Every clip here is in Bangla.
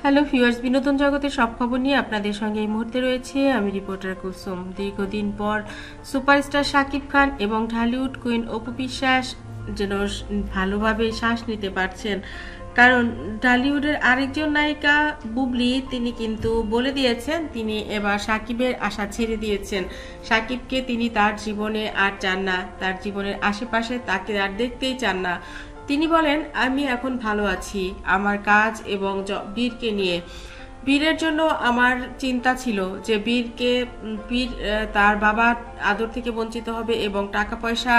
হ্যালো ভিউয়ার্স, বিনোদন জগতের সব খবর নিয়ে আপনাদের সঙ্গে এই মুহূর্তে রয়েছে আমি রিপোর্টার কুলসুম। দীর্ঘদিন পর সুপারস্টার শাকিব খান এবং ঢালিউড কুইন অপু বিশ্বাস যেন ভালোভাবে শ্বাস নিতে পারছেন, কারণ ঢালিউডের আরেকজন নায়িকা বুবলি তিনি কিন্তু বলে দিয়েছেন তিনি এবার শাকিবের আশা ছেড়ে দিয়েছেন। শাকিবকে তিনি তার জীবনে আর চান না, তার জীবনের আশেপাশে তাকে আর দেখতেই চান না। তিনি বলেন, আমি এখন ভালো আছি আমার কাজ এবং বীরকে নিয়ে। বীরের জন্য আমার চিন্তা ছিল যে বীর তার বাবার আদর থেকে বঞ্চিত হবে এবং টাকা পয়সা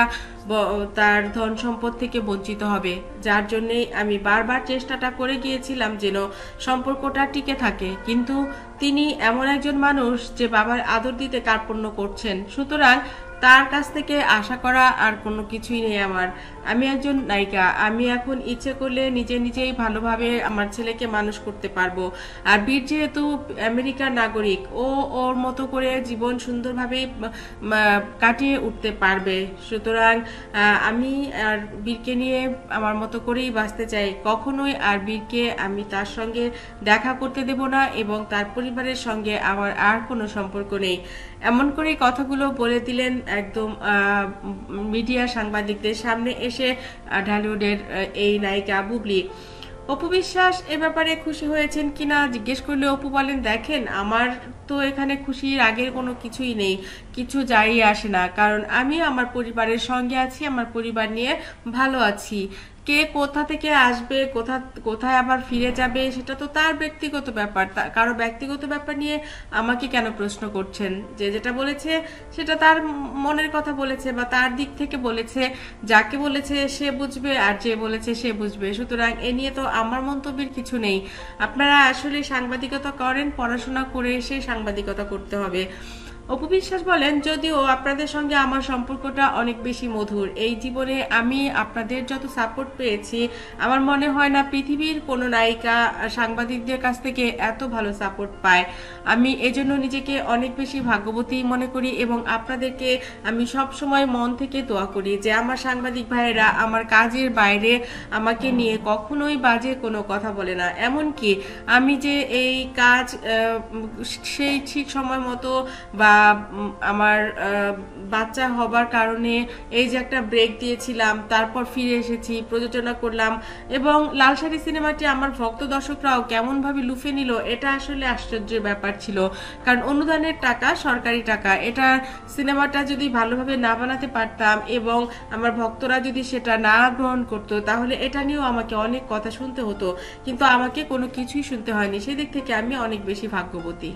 তার ধন সম্পদ থেকে বঞ্চিত হবে, যার জন্যই আমি বারবার চেষ্টাটা করে গিয়েছিলাম যেন সম্পর্কটা টিকে থাকে। কিন্তু তিনি এমন একজন মানুষ যে বাবার আদর দিতে কার্পণ্য করছেন, সুতরাং তার কাছ থেকে আশা করা আর কোনো কিছুই নেই আমার। আমি একজন নায়িকা, আমি এখন ইচ্ছে করলে নিজেই ভালোভাবে আমার ছেলেকে মানুষ করতে পারবো। আর বীর যেহেতু আমেরিকার নাগরিক, ওর মতো করে জীবন সুন্দরভাবে কাটিয়ে উঠতে পারবে, সুতরাং আমি আর বীরকে নিয়ে আমার মতো করেই বাঁচতে চাই। কখনোই আর বীরকে আমি তার সঙ্গে দেখা করতে দেব না এবং তার পরিবারের সঙ্গে আমার আর কোনো সম্পর্ক নেই। এমন করে কথাগুলো বলে দিলেন একদম মিডিয়া সাংবাদিকদের সামনে এসে ঢালিউডের এই নায়িকা বুবলি। অপু বিশ্বাস এ ব্যাপারে খুশি হয়েছেন কিনা জিজ্ঞেস করলে অপু বলেন, দেখেন আমার তো এখানে খুশির আগের কোনো কিছুই নেই, কিছু যাই আসে না, কারণ আমি আমার পরিবারের সঙ্গে আছি, আমার পরিবার নিয়ে ভালো আছি। কে কোথা থেকে আসবে, কোথায় আবার ফিরে যাবে সেটা তো তার ব্যক্তিগত ব্যাপার। কারো ব্যক্তিগত ব্যাপার নিয়ে আমাকে কেন প্রশ্ন করছেন? যেটা বলেছে সেটা তার মনের কথা বলেছে বা তার দিক থেকে বলেছে, যাকে বলেছে সে বুঝবে আর যে বলেছে সে বুঝবে, সুতরাং এ নিয়ে তো আমার মন্তব্যের কিছু নেই। আপনারা আসলে সাংবাদিকতা করেন, পড়াশোনা করে এসে সাংবাদিকতা করতে হবে। অপু বিশ্বাস বলেন, যদিও আপনাদের সঙ্গে আমার সম্পর্কটা অনেক বেশি মধুর, এই জীবনে আমি আপনাদের যত সাপোর্ট পেয়েছি আমার মনে হয় না পৃথিবীর কোনো নায়িকা সাংবাদিকদের কাছ থেকে এত ভালো সাপোর্ট পায়। আমি এজন্য নিজেকে অনেক বেশি ভাগ্যবতী মনে করি এবং আপনাদেরকে আমি সব সময় মন থেকে দোয়া করি যে আমার সাংবাদিক ভাইয়েরা আমার কাজের বাইরে আমাকে নিয়ে কখনোই বাজে কোনো কথা বলে না। এমনকি আমি যে এই কাজ সেই ঠিক সময় মতো বা আমার বাচ্চা হবার কারণে এই যে একটা ব্রেক দিয়েছিলাম, তারপর ফিরে এসেছি, প্রযোজনা করলাম এবং লাল শাড়ি সিনেমাটি আমার ভক্ত দর্শকরাও কেমন ভাবে লুফে নিল, এটা আসলে আশ্চর্যের ব্যাপার ছিল। কারণ অনুদানের টাকা সরকারি টাকা, এটা সিনেমাটা যদি ভালোভাবে না বানাতে পারতাম এবং আমার ভক্তরা যদি সেটা না গ্রহণ করতো তাহলে এটা নিয়েও আমাকে অনেক কথা শুনতে হতো, কিন্তু আমাকে কোনো কিছুই শুনতে হয়নি। সেদিক থেকে আমি অনেক বেশি ভাগ্যবতী।